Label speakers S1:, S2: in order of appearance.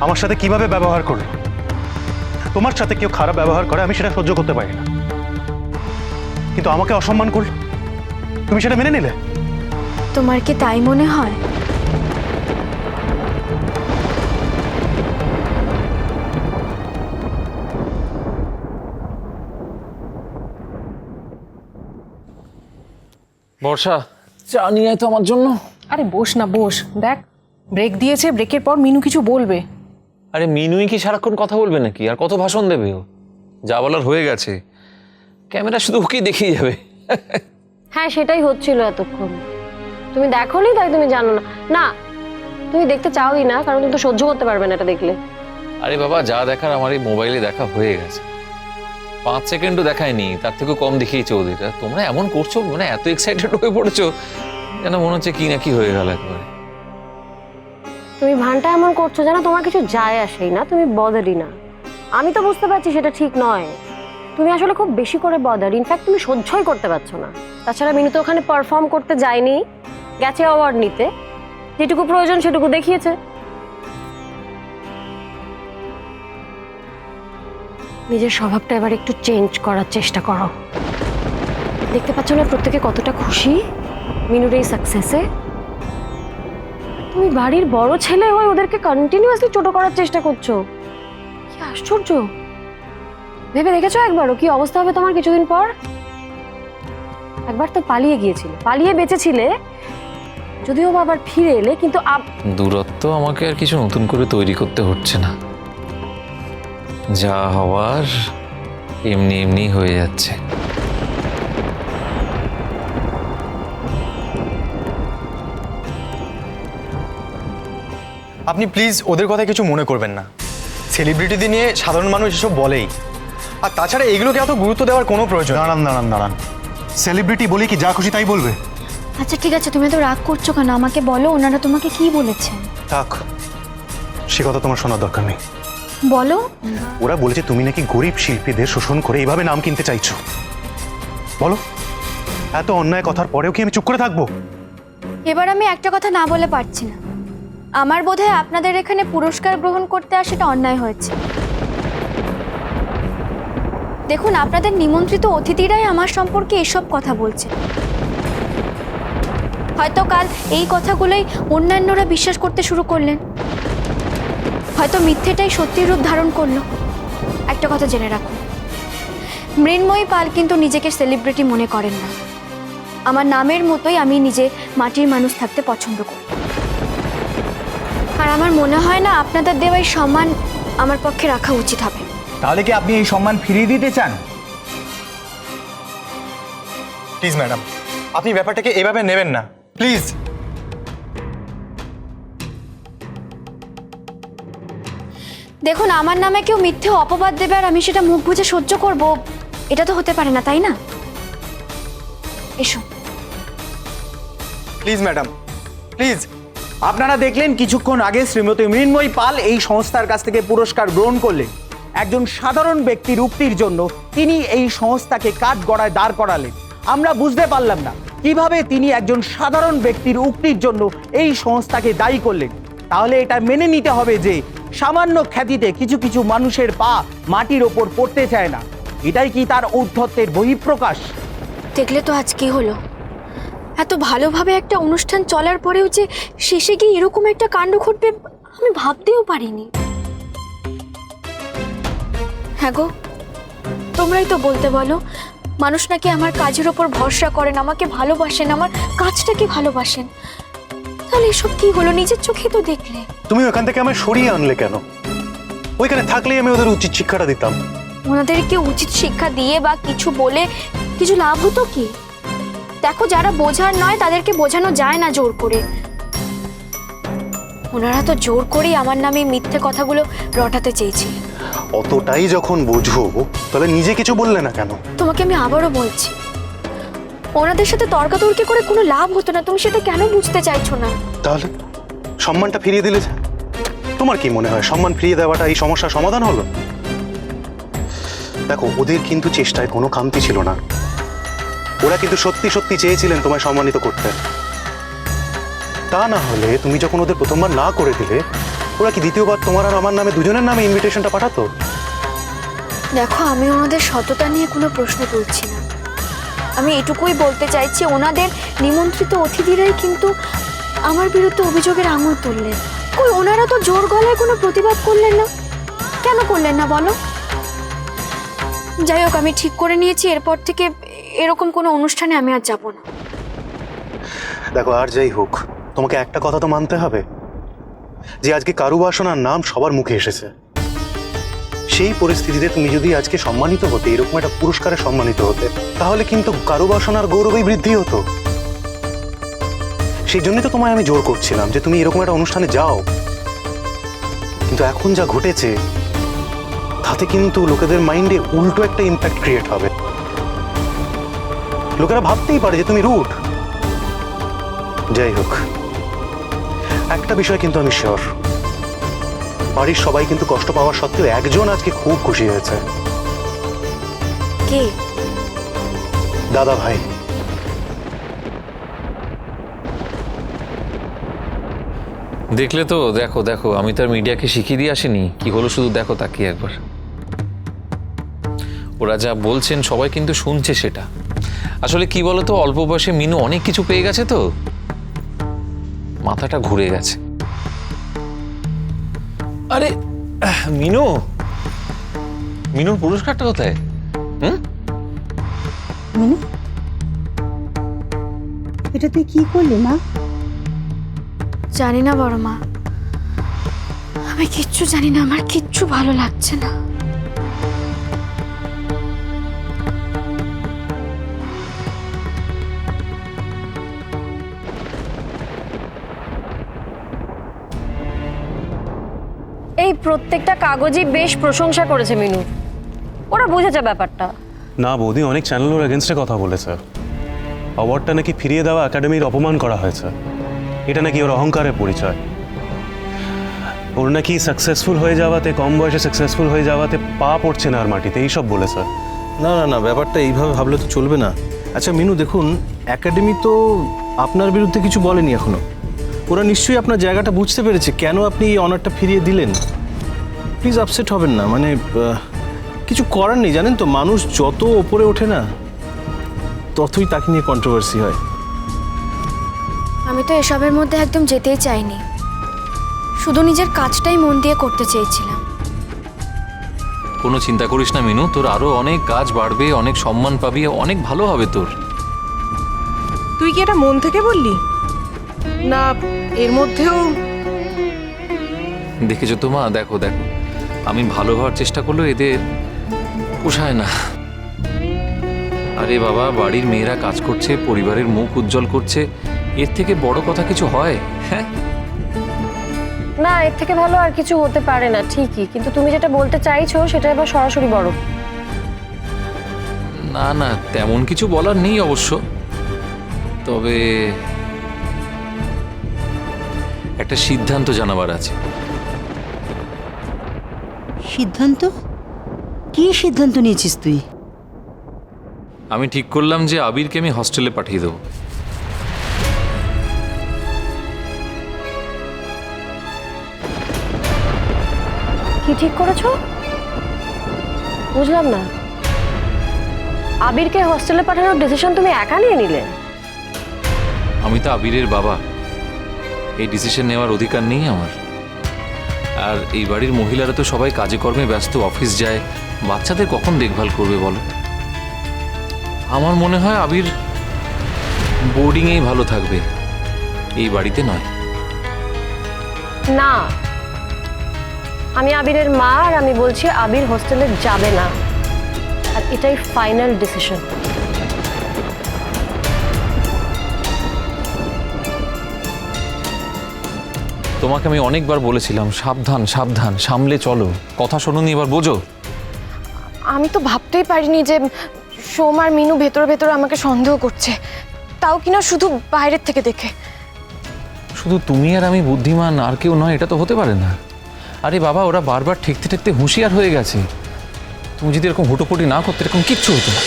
S1: আমার সাথে কিভাবে ব্যবহার করলো। তোমার সাথে কেউ খারাপ ব্যবহার করে আমি সেটা সহ্য করতে পারি না, কিন্তু আমাকে অসম্মান করলো, তুমি সেটা মেনে নিলে।
S2: তোমার কি তাই মনে হয়?
S3: বর্ষা, চা নিয়ে আয় তো আমার জন্য।
S4: আরে বস না, বস। দেখ, ব্রেক দিয়েছে, ব্রেকের পর মিনু কিছু বলবে।
S3: আরে মিনুই কি সারাক্ষণ কথা বলবে নাকি? আর কত ভাষণ দেবে ও? যা বলার হয়ে গেছে, ক্যামেরা শুধু ওকেই দেখিয়ে যাবে।
S5: হ্যাঁ, সেটাই হচ্ছিল এতক্ষণ। তুমি দেখোনি তাই তুমি জানো না। না, তুমি দেখতে চাওই না, কারণ তুমি তো সহ্য করতে পারবে না এটা দেখলে।
S3: আরে বাবা, যা দেখার আমার এই মোবাইলে দেখা হয়ে গেছে। 5 সেকেন্ডও দেখায়নি, তার থেকেও কম দেখিয়েছে ওদের। আর তোমরা এমন করছো, মানে এত এক্সাইটেড হয়ে পড়েছো যেন মনে হচ্ছে কি না কি হয়ে গেল একবারে।
S5: তুমি ভানটা এমন করছো যেন তোমার কিছু যায় আসেই না, তুমি বদারই না। আমি তো বুঝতে পারছি সেটা ঠিক নয়। তুমি আসলে খুব বেশি করে বদার। ইনফ্যাক্ট তুমি সহ্যই করতে পারছো না। তাছাড়া মিনু তো ওখানে পারফর্ম করতে যায়নি, গেছে অ্যাওয়ার্ড নিতে। যেটুকু প্রয়োজন সেটুকু দেখিয়েছে। নিজের স্বভাবটা এবার একটু চেঞ্জ করার চেষ্টা করো। দেখতে পাচ্ছ না প্রত্যেকে কতটা খুশি মিনুর এই সাকসেসে। তুমি বাড়ির বড় ছেলে হয়ে ওদেরকে কন্টিনিউয়াসলি ছোট করার চেষ্টা করছো। কি আশ্চর্য! ভেবে দেখেছো একবারও কি অবস্থা হবে তোমার কিছুদিন পর? একবার তো পালিয়ে গিয়েছিলে, পালিয়ে বেঁচেছিলে, যদিও আবার ফিরে এলে, কিন্তু
S3: দূরত্ব আমাকে আর কিছু নতুন করে তৈরি করতে হচ্ছে না। যা হওয়ার এমনি এমনি হয়ে যাচ্ছে।
S6: আপনি প্লিজ ওদের কথা কিছু মনে করবেন না। সেলিব্রিটিদের নিয়ে সাধারণ মানুষ এসব বলেই। আর তাছাড়া এগুলোকে এত গুরুত্ব দেওয়ার কোনো প্রয়োজন।
S1: দাঁড়ান দাঁড়ান দাঁড়ান, সেলিব্রিটি বলে কি যা খুশি তাই বলবে?
S2: আচ্ছা ঠিক আছে, তুমি তো রাগ করছো কেন? আমাকে বলো, ওনারা তোমাকে কি বলেছেন?
S1: থাক, সে কথা তোমার শোনার দরকার নেই।
S2: বলো।
S1: ওরা বলেছে তুমি নাকি গরিব শিল্পীদের শোষণ করে এইভাবে নাম কিনতে চাইছো। বলো, এত অন্যায় কথার পরেও কি আমি চুপ করে থাকবো?
S2: এবার আমি একটা কথা না বলে পারছি না। আমার বোধহয় আপনাদের এখানে পুরস্কার গ্রহণ করতে আসাটা অন্যায় হয়েছে। দেখুন, আপনাদের নিমন্ত্রিত অতিথিরাই আমার সম্পর্কে এসব কথা বলছে। হয়তো কাল এই কথাগুলোই অন্যান্যরা বিশ্বাস করতে শুরু করলেন। হয়তো মিথ্যেটাই সত্যির রূপ ধারণ করলো। একটা কথা জেনে রাখুন, মৃন্ময়ী পাল কিন্তু নিজেকে সেলিব্রিটি মনে করেন না। আমার নামের মতোই আমি নিজে মাটির মানুষ থাকতে পছন্দ করি। আর আমার মনে হয় না আপনাদের দেওয়া এই সম্মান আমার পক্ষে রাখা উচিত হবে।
S7: তাহলে কি আপনি এই সম্মান ফিরিয়ে দিতে চান?
S6: প্লিজ ম্যাডাম, আপনি ব্যাপারটাকে এভাবে নেবেন না, প্লিজ।
S2: দেখুন, আমার নামে কেউ মিথ্যে অপবাদ দেবে আর আমি সেটা মুখ বুজে সহ্য করব, এটা তো হতে পারে না, তাই না? এসো।
S6: Please madam, please.
S7: আপনারা দেখলেন কিছুক্ষণ আগে শ্রীমতী মৃন্ময়ী পাল এই সংস্থার কাছ থেকে পুরস্কার গ্রহণ করলেন। একজন সাধারণ ব্যক্তির উক্তির জন্য তিনি এই সংস্থাকে কাঠগড়ায় দাঁড় করালেন। আমরা বুঝতে পারলাম না কিভাবে তিনি একজন সাধারণ ব্যক্তির উক্তির জন্য এই সংস্থাকে দায়ী করলেন। তাহলে এটা মেনে নিতে হবে যে সামান্য খ্যাতিতে কিছু কিছু মানুষের পা মাটির ওপর পড়তে চায় না। এটাই কি তার ঔদ্ধত্যের বহিঃপ্রকাশ?
S2: দেখলে তো আজ কি হলো। এত ভালোভাবে একটা অনুষ্ঠান চলার পরেও যে শেষে গিয়ে এরকম একটা কাণ্ড ঘটবে আমি ভাবতেও পারিনি। হ্যাঁ গো, তোমরাই তো বলতে বলো, মানুষ নাকি আমার কাজের ওপর ভরসা করেন, আমাকে ভালোবাসেন, আমার কাজটাকে ভালোবাসেন। তাহলে এসব কি হলো? নিজের চোখে তো দেখলে।
S1: তুমি ওখান থেকে আমায় সরিয়ে আনলে কেন? ওইখানে থাকলেই আমি ওদের উচিত শিক্ষাটা দিতাম।
S2: ওনাদেরকে উচিত শিক্ষা দিয়ে বা কিছু বলে কিছু লাভ হতো কি? দেখো, যারা বোঝার নয় তাদেরকে বোঝানো যায় না জোর করে। ওনারা তো জোর করেই আমার নামে মিথ্যে কথাগুলো রটাতে চেয়েছিলেন।
S1: অতটাই যখন বোঝো তাহলে নিজে কিছু বললে না কেন?
S2: তোমাকে আমি আবারও বলছি, ওনাদের সাথে তর্কাতর্কি করে কোনো লাভ হতো না। তুমি সেটা কেন বুঝতে চাইছো না?
S1: তাহলে সম্মানটা ফিরিয়ে দিলে যে? তোমার কি মনে হয় সম্মান ফিরিয়ে দেওয়াটা এই সমস্যার সমাধান হলো? দেখো, ওদের কিন্তু চেষ্টায় কোনো খামতি ছিল না। ওরা কিন্তু সত্যি সত্যি চেয়েছিলেন তোমায় সম্মানিত করতে। তা না হলে তুমি যখন ওদের প্রথমবার না করে দিলে ওরা কি দ্বিতীয়বার তোমার আর আমার নামে দুজনের নামে ইনভিটেশনটা পাঠাতো?
S2: দেখো, আমি ওনাদের সততা নিয়ে কোনো প্রশ্ন তুলছি না। আমি এটুকুই বলতে চাইছি, ওনাদের নিমন্ত্রিত অতিথিরাই কিন্তু আমার বিরুদ্ধে অভিযোগের আঙুল তুললেন। কই, ওনারা তো জোর গলায় কোনো প্রতিবাদ করলেন না। কেন করলেন না বলো? যাই হোক, আমি ঠিক করে নিয়েছি এরপর থেকে এরকম কোনো অনুষ্ঠানে আমি আর যাব না।
S1: দেখো, আর যাই হোক, তোমাকে একটা কথা তো মানতে হবে যে আজকে কারুবাসনার নাম সবার মুখে এসেছে। সেই পরিস্থিতিতে তুমি যদি আজকে সম্মানিত হতে, এরকম একটা পুরস্কারে সম্মানিত হতে, তাহলে কিন্তু কারুবাসনার গৌরবই বৃদ্ধি হতো। সেই জন্যই তো তোমায় আমি জোর করছিলাম যে তুমি এরকম একটা অনুষ্ঠানে যাও। কিন্তু এখন যা ঘটেছে তাতে কিন্তু লোকেদের মাইন্ডে উল্টো একটা ইম্প্যাক্ট ক্রিয়েট হবে। লোকেরা ভাবতেই পারে যে তুমি রুড। যাই হোক, একটা বিষয় কিন্তু আমি শিওর, বাড়ির সবাই কিন্তু কষ্ট পাওয়ার সত্ত্বেও একজন আজকে খুব খুশি হয়েছে।
S2: কে?
S1: দাদা ভাই।
S3: দেখলে তো, দেখো দেখো, আমি তো আর মিডিয়াকে শিখিয়ে দিয়ে আসিনি। কি হলো শুধু দেখো, তাকিয়ে একবার। ওরা যা বলছেন সবাই কিন্তু শুনছে সেটা। আসলে কি বলতো, অল্প বয়সে মিনু অনেক কিছু পেয়ে গেছে তো, মাথাটা ঘুরে গেছে। আরে মিনু, মিনুর পুরস্কারটা কোথায়?
S8: মিনু, এটা তুই কি করলি মা?
S2: জানি না বড় মা, আমি কিচ্ছু জানি না, আমার কিচ্ছু ভালো লাগছে না।
S5: এই প্রত্যেকটা কাগজই বেশ প্রশংসা করেছে মিনু, ওরা বুঝেছে ব্যাপারটা।
S1: না বৌদি, অনেক চ্যানেল ওর এগেনস্টে কথা বলেছে। অ্যাওয়ার্ডটা নাকি ফিরিয়ে দেওয়া একাডেমির অপমান করা হয়েছে। এটা নাকি ওর অহংকারের পরিচয়। ওর নাকি সাকসেসফুল হয়ে যাওয়াতে, কম বয়সে সাকসেসফুল হয়ে যাওয়াতে পা পড়ছে না আর মাটিতে, এইসব বলেছে।
S9: না না না, ব্যাপারটা এইভাবে ভাবলে তো চলবে না। আচ্ছা মিনু, দেখুন, একাডেমি তো আপনার বিরুদ্ধে কিছু বলেনি এখনো। ওরা নিশ্চয়ই আপনার জায়গাটা বুঝতে পেরেছে, কেন আপনি এই অনারটা ফিরিয়ে দিলেন। প্লিজ আপসেট হবেন না, মানে কিছু করার নেই। জানেন তো, মানুষ যত ওপরে ওঠে না, ততই তাকে নিয়ে কন্ট্রোভার্সি হয়।
S2: আমি তো এসবের মধ্যে একদম যেতেই চাইনি, শুধু নিজের কাজটাই মন দিয়ে করতে চেয়েছিলাম।
S3: কোনো চিন্তা করিস না মিনু, তোর আরো অনেক কাজ বাড়বে, অনেক সম্মান পাবি, অনেক ভালো হবে তোর।
S4: তুই কি এটা মন থেকে বললি, না এর মধ্যেও?
S3: দেখেছো তো মা, দেখো দেখো, আমি ভালো হওয়ার চেষ্টা করলেও এদের পোষায় না। আরে বাবা, বাড়ির মেয়েরা কাজ করছে, পরিবারের মুখ উজ্জ্বল করছে, এর থেকে বড় কথা কিছু হয়? হ্যাঁ,
S5: না, এর থেকে ভালো আর কিছু হতে পারে না ঠিকই, কিন্তু তুমি যেটা বলতে চাইছো সেটা এবার সরাসরি বলো।
S3: না না, তেমন কিছু বলার নেই অবশ্য, তবে একটা সিদ্ধান্ত জানাবার আছে।
S8: সিদ্ধান্ত? কি সিদ্ধান্ত নিয়েছিস তুই?
S3: আমি ঠিক করলাম যে আবিরকে আমি হস্টেলে পাঠিয়ে দেবো।
S5: কি ঠিক করেছো? বুঝলাম না। আবিরকে হোস্টেলে পাঠানোর ডিসিশন তুমি একা নিয়ে নিলে?
S3: আমি তো আবিরের বাবা, এই ডিসিশন নেওয়ার অধিকার নেই আমার। আর এই বাড়ির মহিলারা তো সবাই কাজে কর্মে ব্যস্ত, অফিস যায়, বাচ্চাদের কখন দেখভাল করবে বলো? আমার মনে হয় আবির বোর্ডিংয়েই ভালো থাকবে, এই বাড়িতে নয়।
S5: না, আমি আবিরের মা, আর আমি বলছি আবির হোস্টেলে যাবে না, আর এটাই ফাইনাল ডিসিশন।
S3: তোমাকে আমি অনেকবার বলেছিলাম সাবধান সাবধান, সামলে চলো, কথা শোনোনি, এবার বোঝো।
S10: আমি তো ভাবতেই পারিনি যে সোম আর মিনু ভেতরে ভেতরে আমাকে সন্দেহ করছে, তাও কিনা শুধু বাইরের থেকে দেখে।
S3: শুধু তুমি আর আমি বুদ্ধিমান, আর কেউ নয়, এটা তো হতে পারে না। আরে বাবা, ওরা বারবার ঠেকতে ঠেকতে হুঁশিয়ার হয়ে গেছে। তুমি যদি এরকম হুটোপুটি না করতে, এরকম কিচ্ছু হতো না।